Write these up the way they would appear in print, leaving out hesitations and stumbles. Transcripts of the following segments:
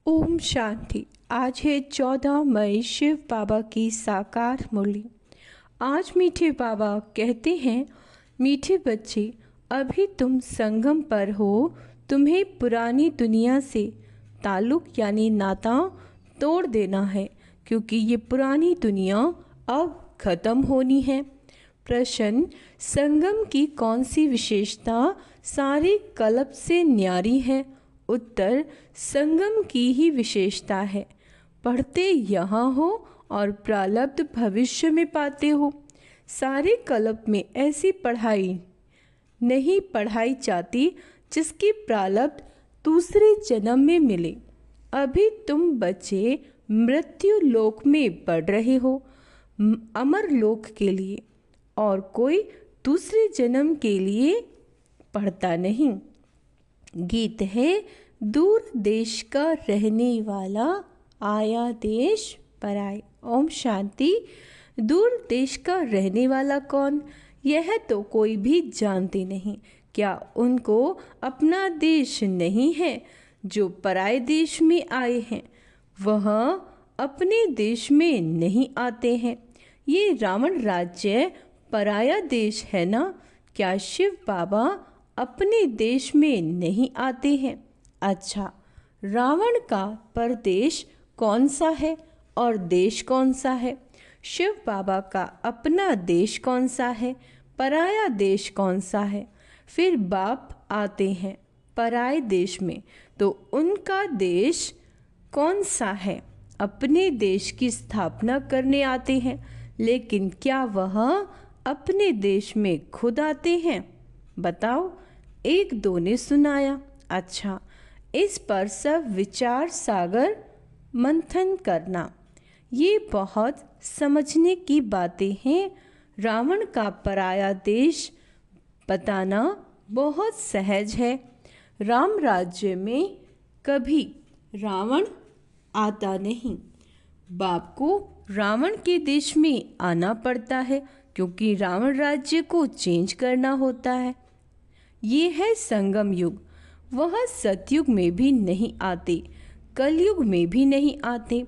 ओम शांति। आज है 14 मई, शिव बाबा की साकार मुरली। आज मीठे बाबा कहते हैं, मीठे बच्चे, अभी तुम संगम पर हो। तुम्हें पुरानी दुनिया से ताल्लुक यानी नाता तोड़ देना है, क्योंकि ये पुरानी दुनिया अब खत्म होनी है। प्रश्न: संगम की कौन सी विशेषता सारे कल्प से न्यारी है? उत्तर: संगम की ही विशेषता है। पढ़ते यहाँ हो और प्रारब्ध भविष्य में पाते हो। सारे कल्प में ऐसी पढ़ाई नहीं पढ़ाई जाती जिसकी प्रारब्ध दूसरे जन्म में मिले। अभी तुम बच्चे मृत्यु लोक में पढ़ रहे हो, अमर लोक के लिए, और कोई दूसरे जन्म के लिए पढ़ता नहीं। गीत है: दूर देश का रहने वाला, आया देश पर आए। ओम शांति। दूर देश का रहने वाला कौन? यह तो कोई भी जानते नहीं। क्या उनको अपना देश नहीं है? जो पराये देश में आए हैं वह अपने देश में नहीं आते हैं। ये रावण राज्य पराया देश है ना? क्या शिव बाबा अपने देश में नहीं आते हैं? अच्छा, रावण का परदेश कौन सा है और देश कौन सा है? शिव बाबा का अपना देश कौन सा है? पराया देश कौन सा है? फिर बाप आते हैं पराये देश में, तो उनका देश कौन सा है? अपने देश की स्थापना करने आते हैं, लेकिन क्या वह अपने देश में खुद आते हैं? बताओ। एक दो ने सुनाया। अच्छा, इस पर सब विचार सागर मंथन करना। ये बहुत समझने की बातें हैं। रावण का पराया देश बताना बहुत सहज है। राम राज्य में कभी रावण आता नहीं। बाप को रावण के देश में आना पड़ता है, क्योंकि रावण राज्य को चेंज करना होता है। ये है संगम युग। वह सतयुग में भी नहीं आते, कलयुग में भी नहीं आते।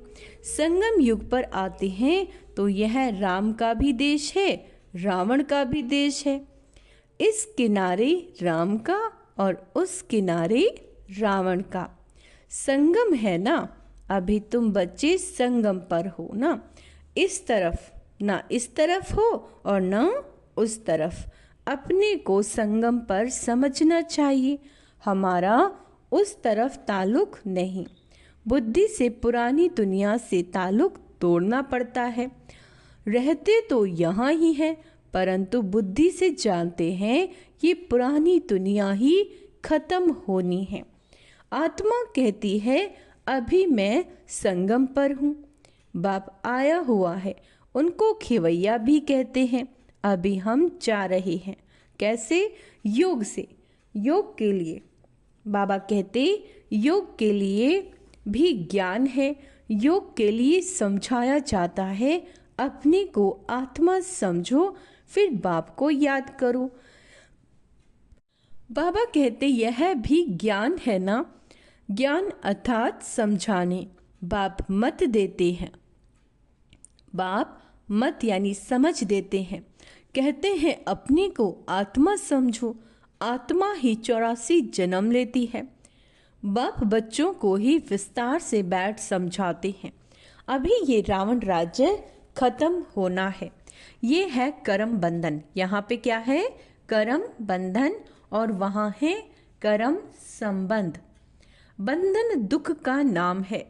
संगम युग पर आते हैं तो यह राम का भी देश है, रावण का भी देश है। इस किनारे राम का और उस किनारे रावण का संगम है ना। अभी तुम बच्चे संगम पर हो ना। इस तरफ ना इस तरफ हो और ना उस तरफ। अपने को संगम पर समझना चाहिए। हमारा उस तरफ ताल्लुक नहीं। बुद्धि से पुरानी दुनिया से ताल्लुक तोड़ना पड़ता है। रहते तो यहाँ ही है, परंतु बुद्धि से जानते हैं ये पुरानी दुनिया ही खत्म होनी है। आत्मा कहती है, अभी मैं संगम पर हूँ। बाप आया हुआ है। उनको खिवैया भी कहते हैं। अभी हम जा रहे हैं। कैसे? योग से। योग के लिए बाबा कहते, योग के लिए भी ज्ञान है। योग के लिए समझाया जाता है, अपने को आत्मा समझो, फिर बाप को याद करो। बाबा कहते, यह भी ज्ञान है ना। ज्ञान अर्थात समझाने। बाप मत देते हैं। बाप मत यानी समझ देते हैं। कहते हैं, अपने को आत्मा समझो। आत्मा ही 84 जन्म लेती है। बाप बच्चों को ही विस्तार से बैठ समझाते हैं। अभी ये रावण राज्य खत्म होना है। ये है कर्म बंधन। यहाँ पे क्या है? कर्म बंधन, और वहाँ है कर्म संबंध। बंधन दुख का नाम है,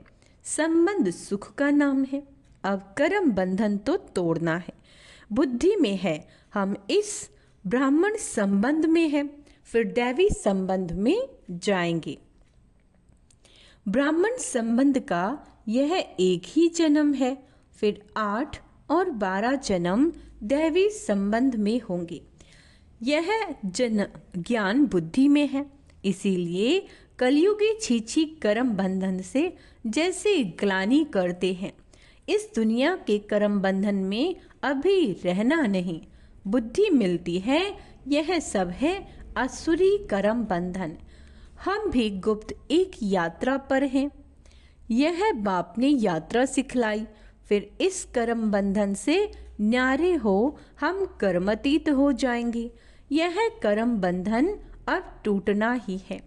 संबंध सुख का नाम है। अब कर्म बंधन तो तोड़ना है। बुद्धि में है, हम इस ब्राह्मण संबंध में हैं, फिर दैवी संबंध में जाएंगे। ब्राह्मण संबंध का यह एक ही जन्म है, फिर 8 और 12 जन्म दैवी संबंध में होंगे। यह ज्ञान बुद्धि में है। इसीलिए कलयुगी छीछी कर्म बंधन से जैसे ग्लानि करते हैं। इस दुनिया के कर्म बंधन में अभी रहना नहीं। बुद्धि मिलती है। यह सब है असुरी कर्म बंधन। हम भी गुप्त एक यात्रा पर हैं। यह बाप ने यात्रा सिखलाई। फिर इस कर्म बंधन से न्यारे हो हम कर्मतीत हो जाएंगे। यह कर्म बंधन अब टूटना ही है।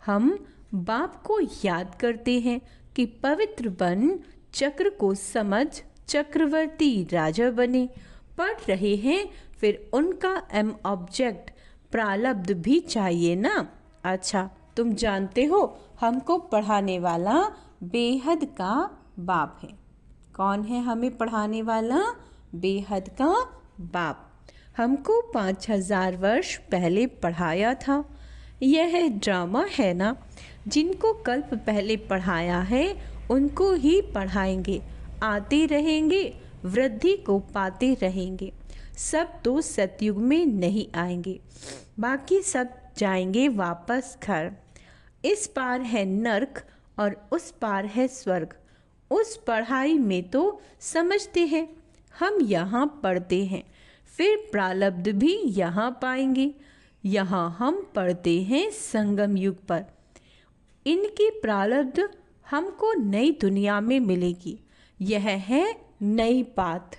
हम बाप को याद करते हैं कि पवित्र बन चक्र को समझ चक्रवर्ती राजा बने। पढ़ रहे हैं फिर उनका एम ऑब्जेक्ट प्रारब्ध भी चाहिए ना। अच्छा, तुम जानते हो हमको पढ़ाने वाला बेहद का बाप है। कौन है हमें पढ़ाने वाला? बेहद का बाप। हमको 5000 वर्ष पहले पढ़ाया था। यह ड्रामा है ना। जिनको कल्प पहले पढ़ाया है उनको ही पढ़ाएंगे। आते रहेंगे, वृद्धि को पाते रहेंगे। सब तो सतयुग में नहीं आएंगे, बाकी सब जाएंगे वापस घर। इस पार है नर्क और उस पार है स्वर्ग। उस पढ़ाई में तो समझते हैं, हम यहाँ पढ़ते हैं, फिर प्रारब्ध भी यहाँ पाएंगे। यहाँ हम पढ़ते हैं संगम युग पर। इनकी प्रारब्ध हमको नई दुनिया में मिलेगी। यह है नई बात।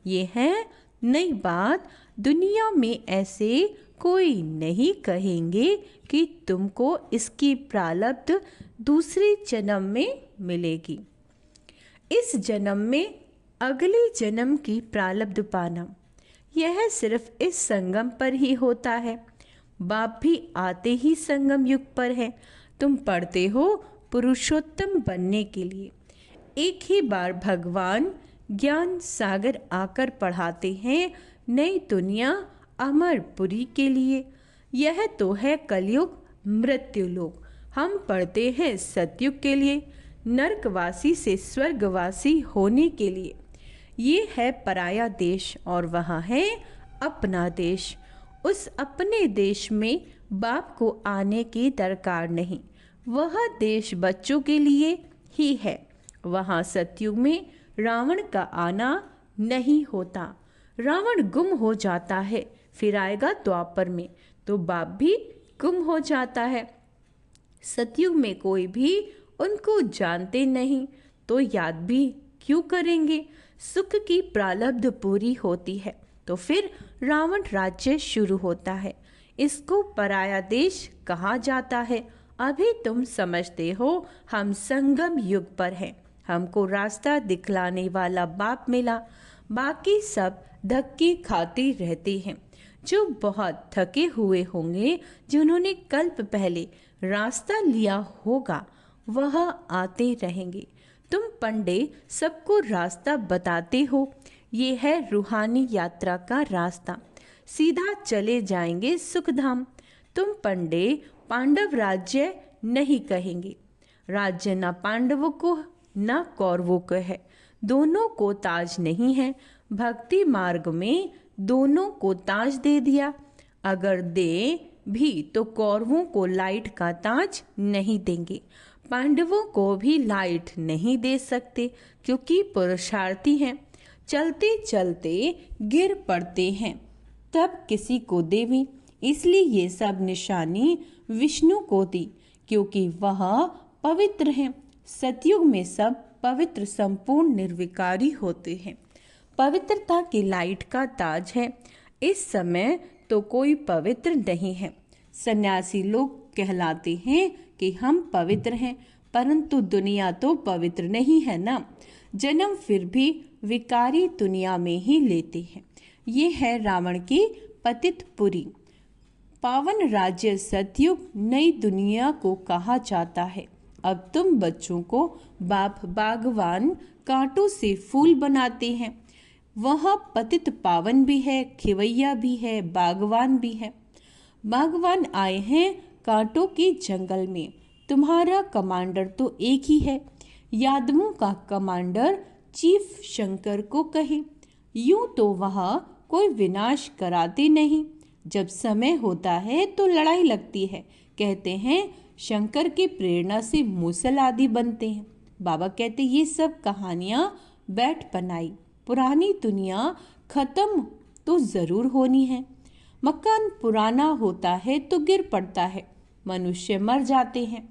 ये है नई बात। दुनिया में ऐसे कोई नहीं कहेंगे कि तुमको इसकी प्रारब्ध दूसरे जन्म में मिलेगी। इस जन्म में अगले जन्म की प्रारब्ध पाना, यह सिर्फ इस संगम पर ही होता है। बाप भी आते ही संगम युग पर है। तुम पढ़ते हो पुरुषोत्तम बनने के लिए। एक ही बार भगवान ज्ञान सागर आकर पढ़ाते हैं नई दुनिया अमरपुरी के लिए। यह तो है कलयुग मृत्यु लोक। हम पढ़ते हैं सतयुग के लिए, नरकवासी से स्वर्गवासी होने के लिए। ये है पराया देश और वहाँ है अपना देश। उस अपने देश में बाप को आने की दरकार नहीं। वह देश बच्चों के लिए ही है। वहाँ सतयुग में रावण का आना नहीं होता। रावण गुम हो जाता है, फिर आएगा द्वापर में तो बाप भी गुम हो जाता है। सतयुग में कोई भी उनको जानते नहीं तो याद भी क्यों करेंगे। सुख की प्रारब्ध पूरी होती है तो फिर रावण राज्य शुरू होता है। इसको पराया देश कहा जाता है। अभी तुम समझते हो हम संगम युग पर हैं। हमको रास्ता दिखलाने वाला बाप मिला। बाकी सब धक्के खाते रहते हैं। जो बहुत थके हुए होंगे, जिन्होंने कल्प पहले रास्ता लिया होगा, वह आते रहेंगे। तुम पंडे सबको रास्ता बताते हो। ये है रूहानी यात्रा का रास्ता। सीधा चले जाएंगे सुखधाम। तुम पंडे पांडव राज्य नहीं कहेंगे। राज्य न पांडवों को न कौरवों को है। दोनों को ताज नहीं है। भक्ति मार्ग में दोनों को ताज दे दिया। अगर दे भी तो कौरवों को लाइट का ताज नहीं देंगे। पांडवों को भी लाइट नहीं दे सकते क्योंकि पुरुषार्थी हैं। चलते चलते गिर पड़ते हैं तब किसी को देवी। इसलिए ये सब निशानी विष्णु को दी क्योंकि वह पवित्र हैं। सतयुग में सब पवित्र संपूर्ण निर्विकारी होते हैं। पवित्रता की लाइट का ताज है। इस समय तो कोई पवित्र नहीं है। सन्यासी लोग कहलाते हैं कि हम पवित्र हैं, परंतु दुनिया तो पवित्र नहीं है ना। जन्म फिर भी विकारी दुनिया में ही लेते हैं। ये है रावण की पतितपुरी। पावन राज्य सतयुग नई दुनिया को कहा जाता है। अब तुम बच्चों को बाप बागवान कांटों से फूल बनाते हैं। वह पतित पावन भी है, खिवैया भी है, बागवान भी है। बागवान आए हैं कांटों के जंगल में। तुम्हारा कमांडर तो एक ही है। यादवों का कमांडर चीफ शंकर को कहे। यूं तो वह कोई विनाश कराते नहीं। जब समय होता है तो लड़ाई लगती है। कहते हैं शंकर की प्रेरणा से मूसल आदि बनते हैं। बाबा कहते ये सब कहानियाँ बैठ बनाई। पुरानी दुनिया खत्म तो जरूर होनी है। मकान पुराना होता है तो गिर पड़ता है, मनुष्य मर जाते हैं।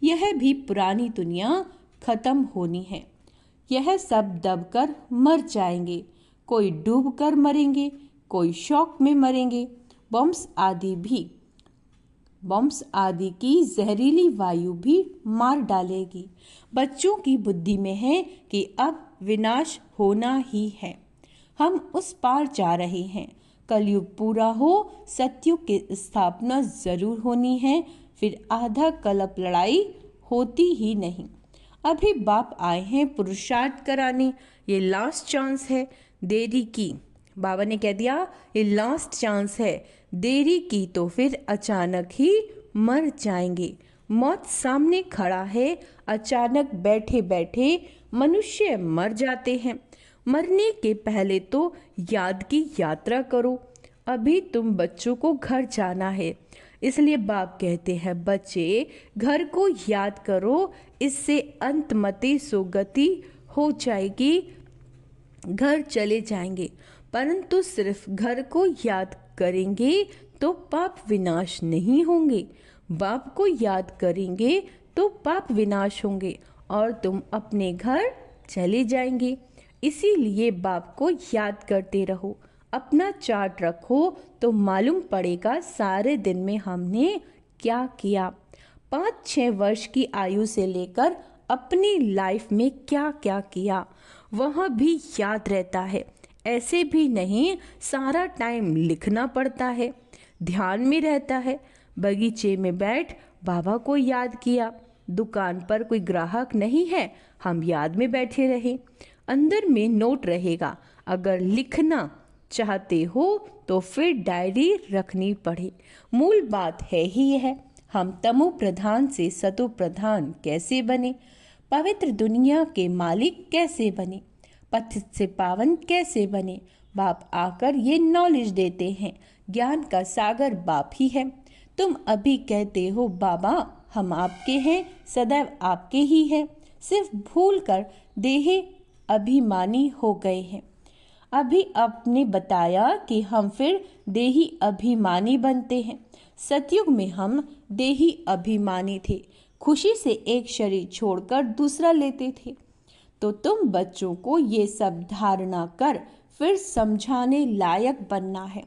यह भी पुरानी दुनिया खत्म होनी है। यह सब दबकर मर जाएंगे, कोई डूबकर मरेंगे, कोई शॉक में मरेंगे। बॉम्ब्स आदि की जहरीली वायु भी मार डालेगी। बच्चों की बुद्धि में है कि अब विनाश होना ही है। हम उस पार जा रहे हैं। कलयुग पूरा हो, सतयुग की स्थापना जरूर होनी है, फिर आधा कल्प लड़ाई होती ही नहीं। अभी बाप आए हैं पुरुषार्थ कराने, ये लास्ट चांस है। देरी की, बाबा ने कह दिया ये लास्ट चांस है, देरी की तो फिर अचानक ही मर जाएंगे। मौत सामने खड़ा है, अचानक बैठे बैठे मनुष्य मर जाते हैं। मरने के पहले तो याद की यात्रा करो। अभी तुम बच्चों को घर जाना है, इसलिए बाप कहते हैं बच्चे घर को याद करो, इससे अंतमति सुगति हो जाएगी, घर चले जाएंगे। परंतु सिर्फ घर को याद करेंगे तो पाप विनाश नहीं होंगे। बाप को याद करेंगे तो पाप विनाश होंगे और तुम अपने घर चले जाएंगे। इसीलिए बाप को याद करते रहो, अपना चार्ट रखो तो मालूम पड़ेगा सारे दिन में हमने क्या किया। 5-6 वर्ष की आयु से लेकर अपनी लाइफ में क्या क्या किया वह भी याद रहता है। ऐसे भी नहीं सारा टाइम लिखना पड़ता है, ध्यान में रहता है। बगीचे में बैठ बाबा को याद किया, दुकान पर कोई ग्राहक नहीं है, हम याद में बैठे रहे। अंदर में नोट रहेगा। अगर लिखना चाहते हो तो फिर डायरी रखनी पड़े। मूल बात है ही है, हम तमो प्रधान से सतो प्रधान कैसे बने, पवित्र दुनिया के मालिक कैसे बने, पतित से पावन कैसे बने। बाप आकर ये नॉलेज देते हैं। ज्ञान का सागर बाप ही है। तुम अभी कहते हो बाबा हम आपके हैं, सदैव आपके ही हैं, सिर्फ भूल कर देह अभिमानी हो गए हैं। अभी आपने बताया कि हम फिर देही अभिमानी बनते हैं। सतयुग में हम देही अभिमानी थे, खुशी से एक शरीर छोड़कर दूसरा लेते थे। तो तुम बच्चों को ये सब धारणा कर फिर समझाने लायक बनना है,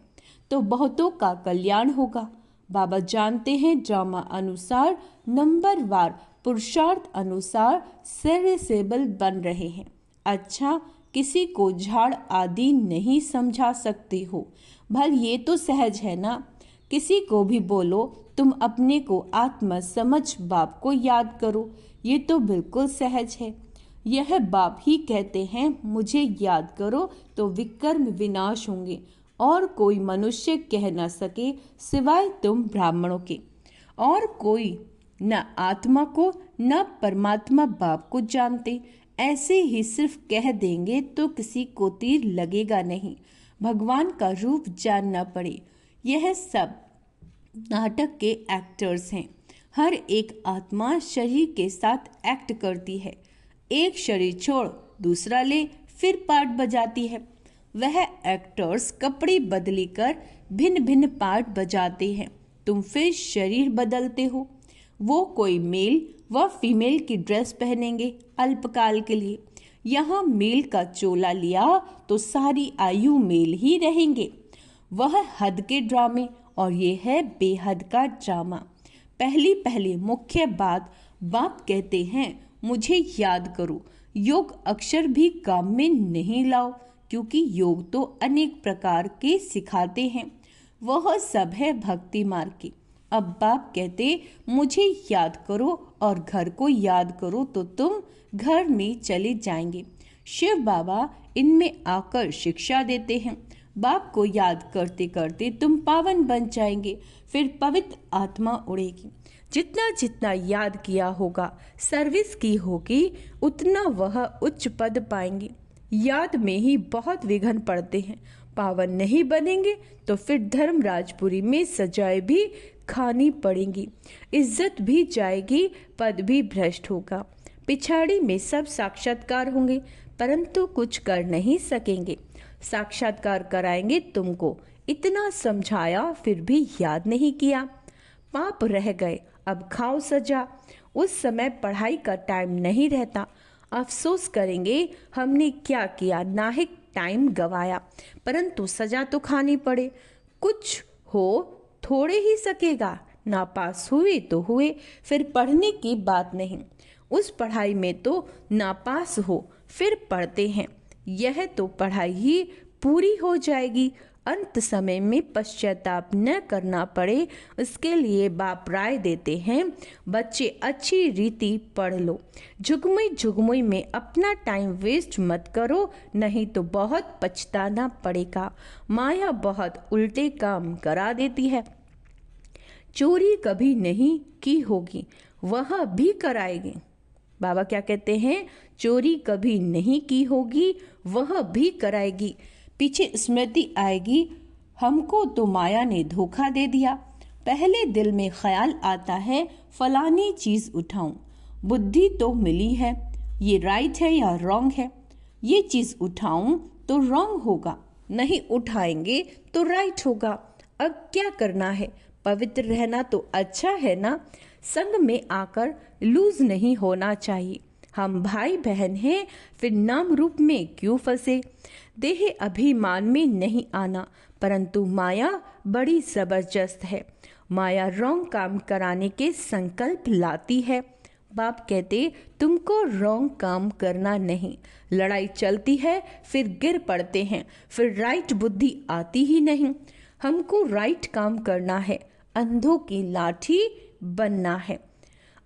तो बहुतों का कल्याण होगा। बाबा जानते हैं ड्रामा अनुसार नंबरवार पुरुषार्थ अनुसार सर्विसेबल बन रहे हैं। अच्छा, किसी को झाड़ आदि नहीं समझा सकते हो, भल ये तो सहज है ना। किसी को भी बोलो तुम अपने को आत्मा समझ बाप को याद करो, ये तो बिल्कुल सहज है। यह बाप ही कहते हैं मुझे याद करो तो विकर्म विनाश होंगे और कोई मनुष्य कह न सके सिवाय तुम ब्राह्मणों के। और कोई न आत्मा को न परमात्मा बाप को जानते, ऐसे ही सिर्फ कह देंगे तो किसी को तीर लगेगा नहीं। भगवान का रूप जानना पड़े। यह सब नाटक के एक्टर्स हैं। हर एक आत्मा शरीर के साथ एक्ट करती है। एक शरीर छोड़ दूसरा ले फिर पार्ट बजाती है। वह एक्टर्स कपड़े बदली कर भिन्न भिन्न पार्ट बजाते हैं। तुम फिर शरीर बदलते हो। वो कोई मेल व फीमेल की ड्रेस पहनेंगे अल्पकाल के लिए। यहाँ मेल का चोला लिया तो सारी आयु मेल ही रहेंगे। वह हद के ड्रामे और ये है बेहद का ड्रामा। पहली मुख्य बात बाप कहते हैं मुझे याद करो। योग अक्षर भी काम में नहीं लाओ, क्योंकि योग तो अनेक प्रकार के सिखाते हैं, वह सब है भक्ति मार्ग की। अब बाप कहते मुझे याद करो और घर को याद करो तो तुम घर में चले जाएंगे। शिव बाबा इनमें आकर शिक्षा देते हैं। बाप को याद करते करते तुम पावन बन जाएंगे, फिर पवित्र आत्मा उड़ेगी। जितना जितना याद किया होगा, सर्विस की होगी, उतना वह उच्च पद पाएंगे। याद में ही बहुत विघ्न पड़ते हैं। पावन नहीं बनेंगे तो फिर धर्मराजपुरी में सजाएं भी खानी पड़ेंगी, इज्जत भी जाएगी, पद भी भ्रष्ट होगा। पिछाड़ी में सब साक्षात्कार होंगे परंतु कुछ कर नहीं सकेंगे। साक्षात्कार कराएंगे तुमको, इतना समझाया फिर भी याद नहीं किया। पाप रह गए, अब खाओ सजा। उस समय पढ़ाई का टाइम नहीं रहता। अफसोस करेंगे हमने क्या किया, नाहिक टाइम गवाया। परंतु सजा तो खानी पड़े, कुछ हो थोड़े ही सकेगा। नापास हुए तो हुए, फिर पढ़ने की बात नहीं। उस पढ़ाई में तो नापास हो फिर पढ़ते हैं, यह तो पढ़ाई ही पूरी हो जाएगी। अंत समय में पश्चाताप न करना पड़े, इसके लिए बाप राय देते हैं, बच्चे अच्छी रीति पढ़ लो। झुगमुई झुगमुई में अपना टाइम वेस्ट मत करो, नहीं तो बहुत पछताना पड़ेगा। माया बहुत उल्टे काम करा देती है। चोरी कभी नहीं की होगी, वह भी कराएगी। बाबा क्या कहते हैं? चोरी कभी नहीं की होगी, वह भी कराएगी। पीछे स्मृति आएगी, हमको तो माया ने धोखा दे दिया। पहले दिल में ख्याल आता है, फलानी चीज उठाऊं। बुद्धि तो मिली है, ये राइट है या रॉन्ग है। ये चीज उठाऊं तो रॉन्ग होगा, नहीं उठाएंगे तो राइट होगा। अब क्या करना है? पवित्र रहना तो अच्छा है ना। संग में आकर लूज नहीं होना चाहिए। हम भाई बहन हैं, फिर नाम रूप में क्यों फंसे? देह अभिमान में नहीं आना, परंतु माया बड़ी जबरदस्त है। माया रॉन्ग काम कराने के संकल्प लाती है। बाप कहते तुमको रॉन्ग काम करना नहीं। लड़ाई चलती है, फिर गिर पड़ते हैं, फिर राइट बुद्धि आती ही नहीं। हमको राइट काम करना है, अंधों की लाठी बनना है।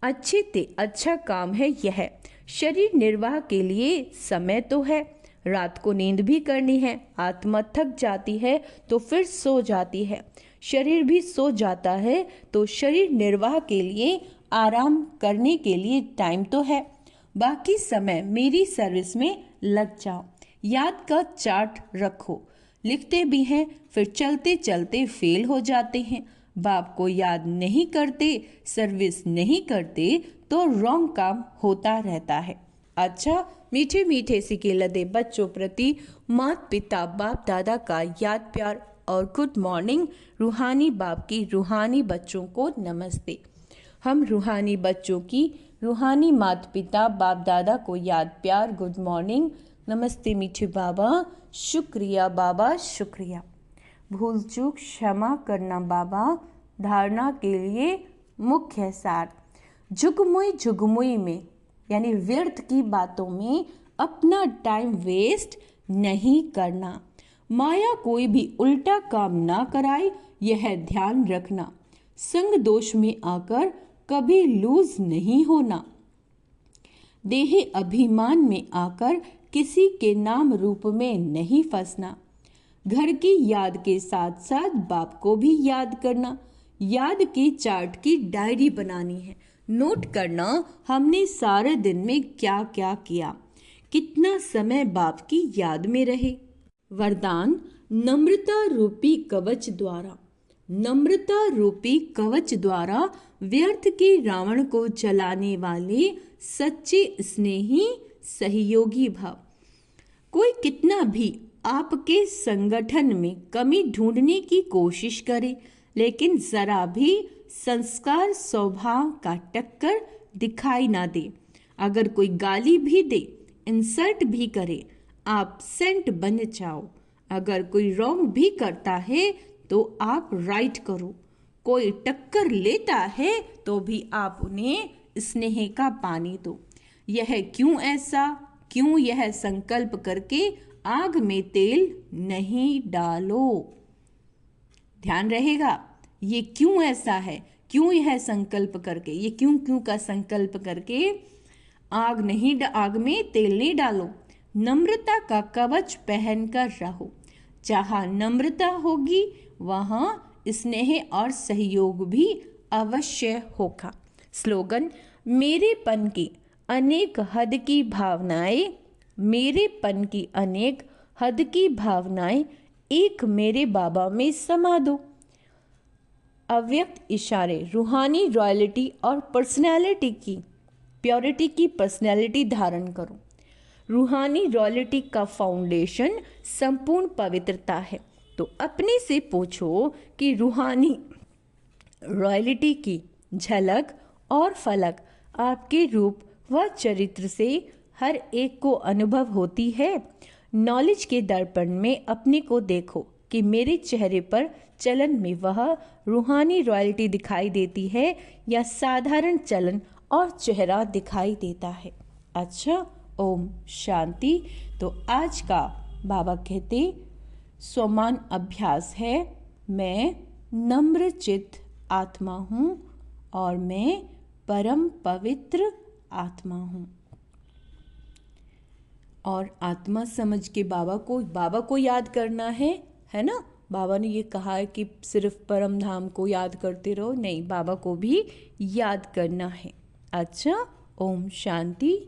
अच्छे ते अच्छा काम है यह। शरीर निर्वाह के लिए समय तो है, रात को नींद भी करनी है। आत्मा थक जाती है तो फिर सो जाती है, शरीर भी सो जाता है, तो शरीर निर्वाह के लिए, आराम करने के लिए टाइम तो है। बाकी समय मेरी सर्विस में लग जाओ। याद का चार्ट रखो। लिखते भी हैं, फिर चलते चलते फेल हो जाते हैं। बाप को याद नहीं करते, सर्विस नहीं करते, तो रॉन्ग काम होता रहता है। अच्छा, मीठे मीठे सिके लदे बच्चों प्रति माता पिता बाप दादा का याद प्यार और गुड मॉर्निंग। रूहानी बाप की रूहानी बच्चों को नमस्ते। हम रूहानी बच्चों की रूहानी माता पिता बाप दादा को याद प्यार गुड मॉर्निंग नमस्ते। मीठे बाबा, शुक्रिया बाबा, शुक्रिया। भूल चूक क्षमा करना बाबा, धारणा के लिए मुख्य सार। झुगमुई में यानी व्यर्थ की बातों में अपना टाइम वेस्ट नहीं करना। माया कोई भी उल्टा काम ना कराए, यह ध्यान रखना। संग दोष में आकर कभी लूज नहीं होना। देह अभिमान में आकर किसी के नाम रूप में नहीं फंसना। घर की याद के साथ साथ बाप को भी याद करना। याद के चार्ट की डायरी बनानी है। नोट करना हमने सारे दिन में क्या क्या किया, कितना समय बाप की याद में रहे। वरदान, नम्रता रूपी कवच द्वारा। नम्रता रूपी कवच द्वारा व्यर्थ के रावण को जलाने वाले सच्चे स्नेही सहयोगी भाव। कोई कितना भी आपके संगठन में कमी ढूंढने की कोशिश करे, लेकिन जरा भी संस्कार स्वभाव का टक्कर दिखाई ना दे। अगर कोई गाली भी दे, इंसल्ट भी करे, आप सेंट बन जाओ। अगर कोई रॉन्ग भी करता है तो आप राइट करो। कोई टक्कर लेता है तो भी आप उन्हें स्नेह का पानी दो। यह क्यों ऐसा, क्यों यह संकल्प करके आग में तेल नहीं डालो। ध्यान रहेगा, ये क्यों ऐसा है, क्यों यह संकल्प करके, ये क्यों का संकल्प करके आग में तेल नहीं डालो। नम्रता का कवच पहनकर रहो। जहाँ नम्रता होगी वहाँ स्नेह और सहयोग भी अवश्य होगा। स्लोगन, मेरेपन की अनेक हद की भावनाएं, मेरेपन की अनेक हद की भावनाएं एक मेरे बाबा में समा दो। अव्यक्त इशारे, रूहानी रॉयल्टी और पर्सनैलिटी की प्योरिटी की पर्सनैलिटी धारण करो। रूहानी रॉयल्टी का फाउंडेशन संपूर्ण पवित्रता है। तो अपने से पूछो कि रूहानी रॉयल्टी की झलक और फलक आपके रूप व चरित्र से हर एक को अनुभव होती है। नॉलेज के दर्पण में अपने को देखो कि मेरे चेहरे पर चलन में वह रूहानी रॉयल्टी दिखाई देती है या साधारण चलन और चेहरा दिखाई देता है। अच्छा, ओम शांति। तो आज का बाबा कहते स्वमान अभ्यास है, मैं नम्र चित्त आत्मा हूँ और मैं परम पवित्र आत्मा हूँ। और आत्मा समझ के बाबा को याद करना है ना। बाबा ने ये कहा है कि सिर्फ परम धाम को याद करते रहो, नहीं, बाबा को भी याद करना है। अच्छा, ओम शांति।